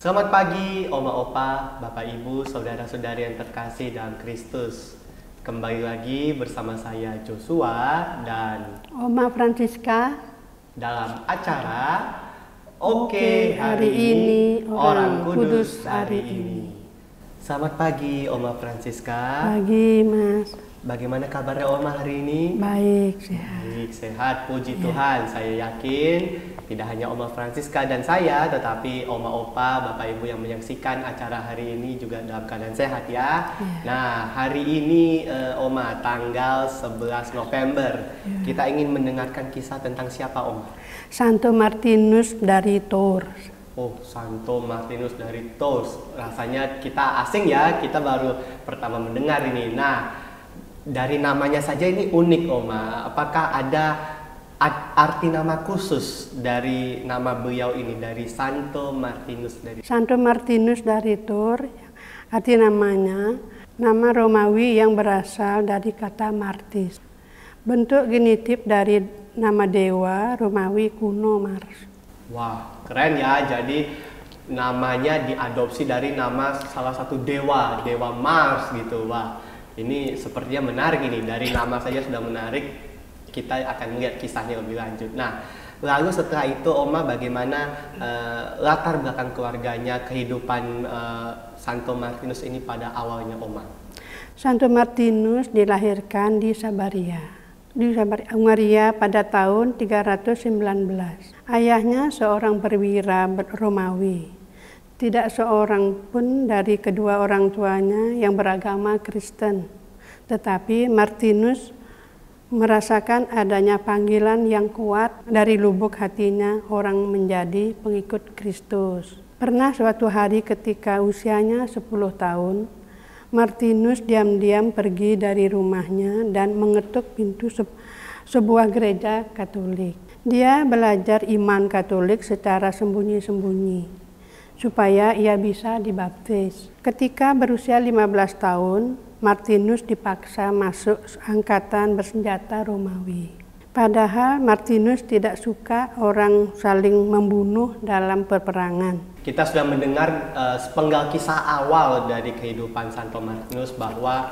Selamat pagi, Oma Opa, Bapak Ibu, saudara-saudari yang terkasih dalam Kristus. Kembali lagi bersama saya Joshua dan Oma Francisca dalam acara Oke hari ini Orang Kudus hari ini. Selamat pagi, Oma Francisca. Pagi, Mas. Bagaimana kabarnya Oma hari ini? Baik, sehat. Baik, sehat, puji Tuhan. Saya yakin tidak hanya Oma Francisca dan saya, tetapi Oma Opa, Bapak Ibu yang menyaksikan acara hari ini juga dalam keadaan sehat ya. Nah, hari ini Oma, tanggal 11 November, kita ingin mendengarkan kisah tentang siapa Oma? Santo Martinus dari Tours. Oh, Santo Martinus dari Tours. Rasanya kita asing ya, kita baru pertama mendengar ini. Nah, dari namanya saja ini unik Oma. Apakah ada arti nama khusus dari nama beliau ini, dari Santo Martinus dari Tours? Arti namanya nama Romawi yang berasal dari kata Martis. Bentuk genitif dari nama dewa Romawi kuno Mars. Wah, keren ya. Jadi namanya diadopsi dari nama salah satu dewa, dewa Mars gitu. Wah, ini sepertinya menarik ini. Dari nama saja sudah menarik. Kita akan melihat kisahnya lebih lanjut. Nah, lalu setelah itu Oma, bagaimana latar belakang keluarganya, kehidupan Santo Martinus ini pada awalnya Oma? Santo Martinus dilahirkan di Samaria, Hungaria pada tahun 319. Ayahnya seorang perwira Romawi. Tidak seorang pun dari kedua orang tuanya yang beragama Kristen. Tetapi Martinus merasakan adanya panggilan yang kuat dari lubuk hatinya orang menjadi pengikut Kristus. Pernah suatu hari ketika usianya 10 tahun, Martinus diam-diam pergi dari rumahnya dan mengetuk pintu sebuah gereja Katolik. Dia belajar iman Katolik secara sembunyi-sembunyi supaya ia bisa dibaptis. Ketika berusia 15 tahun, Martinus dipaksa masuk angkatan bersenjata Romawi. Padahal Martinus tidak suka orang saling membunuh dalam peperangan. Kita sudah mendengar sepenggal kisah awal dari kehidupan Santo Martinus bahwa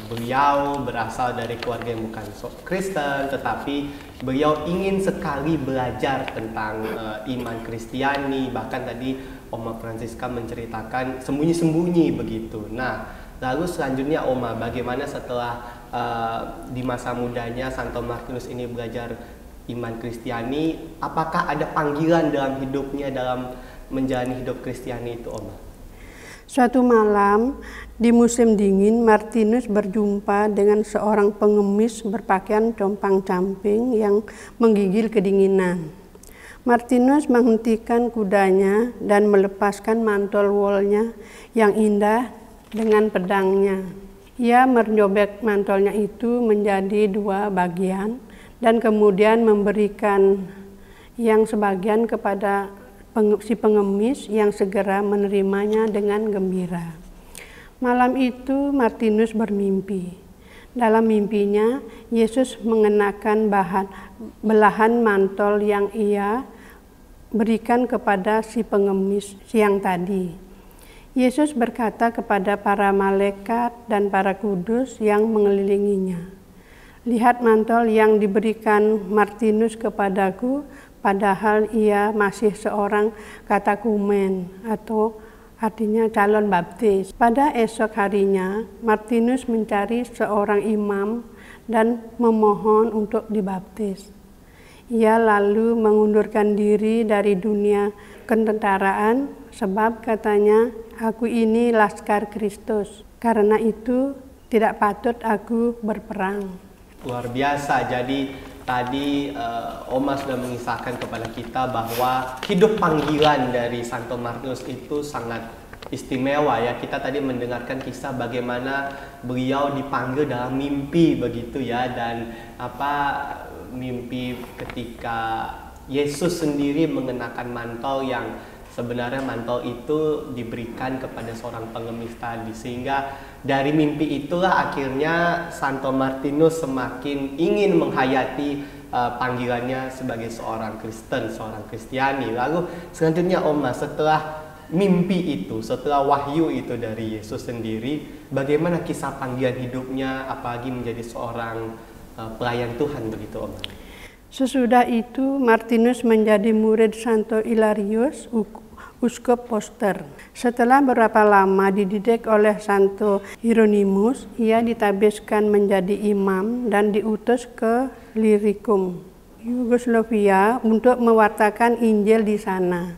beliau berasal dari keluarga yang bukan Kristen, tetapi beliau ingin sekali belajar tentang iman Kristiani. Bahkan tadi Oma Francisca menceritakan sembunyi-sembunyi begitu. Nah, lalu selanjutnya Oma, bagaimana setelah di masa mudanya Santo Martinus ini belajar iman Kristiani? Apakah ada panggilan dalam hidupnya dalam menjalani hidup Kristiani itu Oma? Suatu malam di musim dingin, Martinus berjumpa dengan seorang pengemis berpakaian compang-camping yang menggigil kedinginan. Martinus menghentikan kudanya dan melepaskan mantel wolnya yang indah dengan pedangnya. Ia menyobek mantelnya itu menjadi 2 bagian dan kemudian memberikan yang sebagian kepada si pengemis yang segera menerimanya dengan gembira. Malam itu Martinus bermimpi. Dalam mimpinya, Yesus mengenakan belahan mantel yang ia berikan kepada si pengemis siang tadi. Yesus berkata kepada para malaikat dan para kudus yang mengelilinginya, "Lihat mantel yang diberikan Martinus kepadaku, padahal ia masih seorang katakumen," atau artinya calon baptis. Pada esok harinya, Martinus mencari seorang imam dan memohon untuk dibaptis. Ia lalu mengundurkan diri dari dunia ketentaraan sebab katanya, "Aku ini laskar Kristus, karena itu tidak patut aku berperang." Luar biasa. Jadi tadi Oma sudah mengisahkan kepada kita bahwa hidup panggilan dari Santo Martinus itu sangat istimewa ya. Kita tadi mendengarkan kisah bagaimana beliau dipanggil dalam mimpi begitu ya, dan mimpi ketika Yesus sendiri mengenakan mantel yang sebenarnya mantel itu diberikan kepada seorang pengemis tadi, sehingga dari mimpi itulah akhirnya Santo Martinus semakin ingin menghayati panggilannya sebagai seorang Kristen, seorang Kristiani. Lalu selanjutnya Oma, setelah mimpi itu, setelah wahyu itu dari Yesus sendiri, bagaimana kisah panggilan hidupnya, apalagi menjadi seorang pelayan Tuhan begitu Oma? Sesudah itu Martinus menjadi murid Santo Hilarius, Uskup Poster. Setelah beberapa lama dididik oleh Santo Hieronymus, ia ditabiskan menjadi imam dan diutus ke Illyricum, Yugoslavia untuk mewartakan Injil di sana.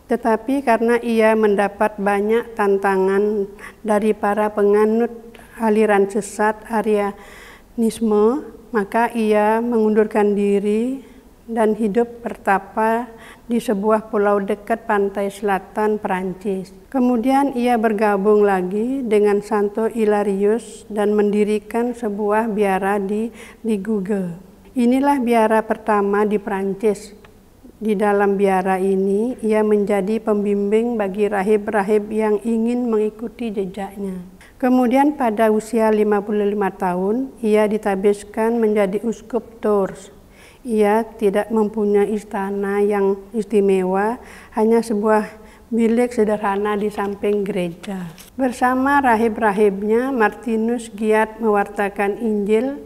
Tetapi karena ia mendapat banyak tantangan dari para penganut aliran sesat Arianisme, maka ia mengundurkan diri dan hidup bertapa di sebuah pulau dekat pantai selatan Perancis. Kemudian ia bergabung lagi dengan Santo Hilarius dan mendirikan sebuah biara di Liguge. Inilah biara pertama di Perancis. Di dalam biara ini, ia menjadi pembimbing bagi rahib-rahib yang ingin mengikuti jejaknya. Kemudian pada usia 55 tahun, ia ditabiskan menjadi uskup Tours. Ia tidak mempunyai istana yang istimewa, hanya sebuah bilik sederhana di samping gereja. Bersama rahib-rahibnya, Martinus giat mewartakan Injil.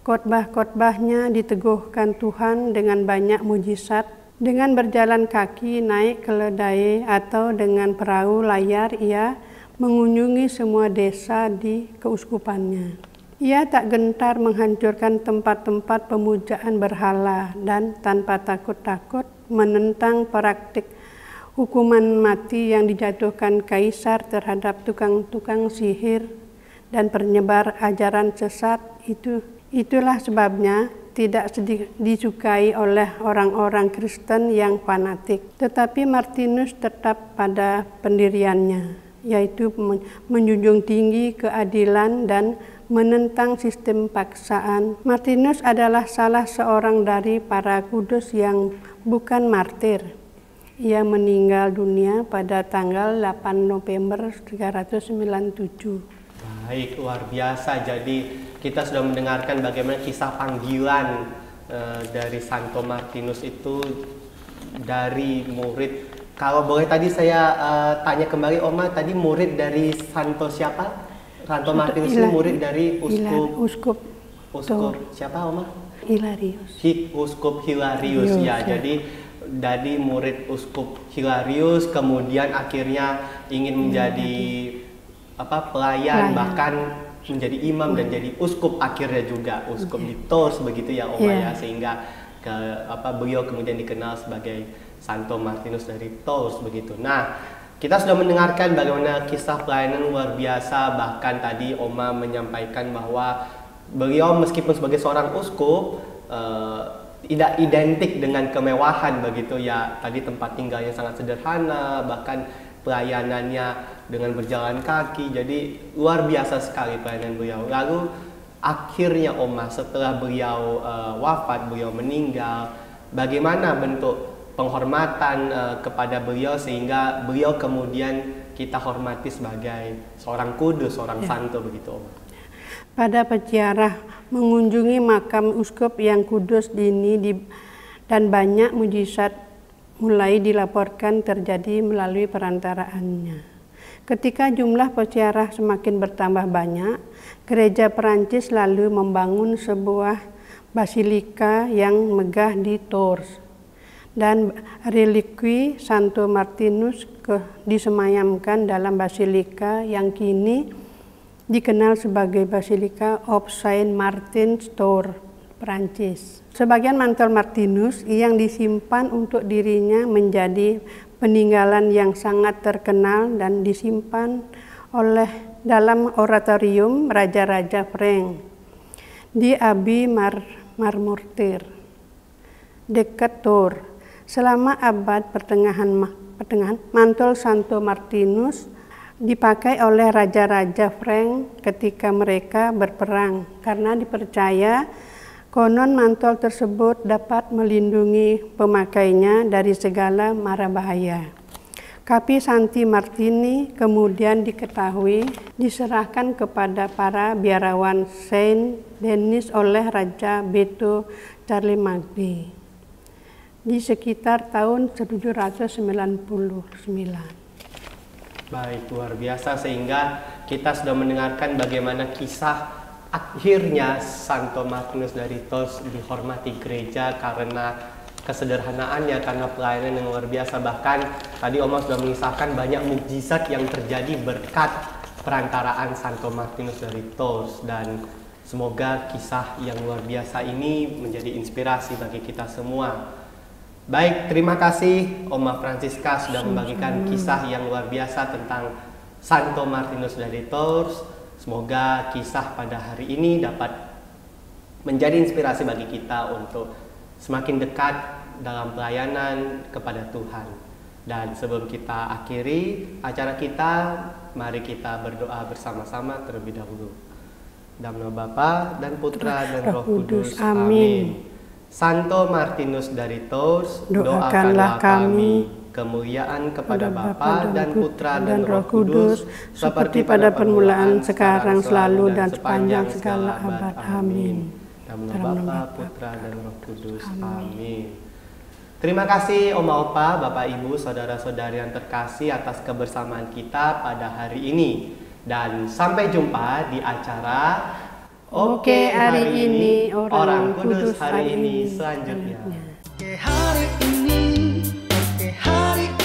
Khotbah-khotbahnya diteguhkan Tuhan dengan banyak mujizat. Dengan berjalan kaki naik keledai atau dengan perahu layar, ia mengunjungi semua desa di keuskupannya. Ia tak gentar menghancurkan tempat-tempat pemujaan berhala dan tanpa takut-takut menentang praktik hukuman mati yang dijatuhkan kaisar terhadap tukang-tukang sihir dan penyebar ajaran sesat. Itulah sebabnya tidak disukai oleh orang-orang Kristen yang fanatik. Tetapi Martinus tetap pada pendiriannya, yaitu menjunjung tinggi keadilan dan menentang sistem paksaan. Martinus adalah salah seorang dari para kudus yang bukan martir. Ia meninggal dunia pada tanggal 8 November 397. Baik, luar biasa. Jadi kita sudah mendengarkan bagaimana kisah panggilan dari Santo Martinus itu dari murid. Kalau boleh tadi saya tanya kembali Oma, tadi murid dari Santo siapa? Santo Martinus ini murid dari uskup siapa Oma? Hilarius. Uskup Hilarius ya. Jadi dari murid uskup Hilarius kemudian akhirnya ingin menjadi pelayan, bahkan menjadi imam dan jadi uskup akhirnya juga uskup di Tours begitu ya Oma ya, sehingga beliau kemudian dikenal sebagai Santo Martinus dari Tours begitu. Nah, kita sudah mendengarkan bagaimana kisah pelayanan luar biasa, bahkan tadi Oma menyampaikan bahwa beliau meskipun sebagai seorang uskup tidak identik dengan kemewahan begitu ya. Tadi tempat tinggalnya sangat sederhana, bahkan pelayanannya dengan berjalan kaki. Jadi luar biasa sekali pelayanan beliau. Lalu akhirnya Oma, setelah beliau wafat, beliau meninggal, bagaimana bentuk penghormatan kepada beliau sehingga beliau kemudian kita hormati sebagai seorang kudus, seorang santo begitu Oma? Pada peziarah mengunjungi makam uskup yang kudus ini dan banyak mujizat mulai dilaporkan terjadi melalui perantaraannya. Ketika jumlah peziarah semakin bertambah banyak, gereja Perancis lalu membangun sebuah basilika yang megah di Tours. Dan relikwi Santo Martinus disemayamkan dalam basilika yang kini dikenal sebagai Basilika of Saint Martin Tours, Perancis. Sebagian mantel Martinus yang disimpan untuk dirinya menjadi peninggalan yang sangat terkenal dan disimpan oleh dalam oratorium Raja-Raja Frank di Abbey Marmortier dekat Tours. Selama abad pertengahan, mantel Santo Martinus dipakai oleh Raja-Raja Frank ketika mereka berperang karena dipercaya konon mantel tersebut dapat melindungi pemakainya dari segala mara bahaya. Kapi Santi Martini kemudian diketahui diserahkan kepada para biarawan Saint Denis oleh Raja Beto Charlemagne di sekitar tahun 799. Baik, luar biasa, sehingga kita sudah mendengarkan bagaimana kisah akhirnya Santo Martinus dari Tours dihormati gereja karena kesederhanaannya, karena pelayanan yang luar biasa. Bahkan tadi Oma sudah mengisahkan banyak mukjizat yang terjadi berkat perantaraan Santo Martinus dari Tours, dan semoga kisah yang luar biasa ini menjadi inspirasi bagi kita semua. Baik, terima kasih Oma Francisca sudah membagikan kisah yang luar biasa tentang Santo Martinus dari Tours. Semoga kisah pada hari ini dapat menjadi inspirasi bagi kita untuk semakin dekat dalam pelayanan kepada Tuhan. Dan sebelum kita akhiri acara kita, mari kita berdoa bersama-sama terlebih dahulu. Dalam nama Bapa dan Putra dan Roh Kudus. Amin. Santo Martinus dari Tours, doakanlah kami, kemuliaan kepada Bapa dan Putra dan Roh Kudus, seperti pada permulaan, sekarang, selalu, dan sepanjang segala abad. Amin. Dalam nama Bapa, Putra, dan Roh Kudus. Amin. Terima kasih Oma Opa, Bapak Ibu, saudara-saudari yang terkasih atas kebersamaan kita pada hari ini. Dan sampai jumpa di acara Oke, hari ini Orang Kudus hari ini selanjutnya. Oke, hari ini, oke, hari ini.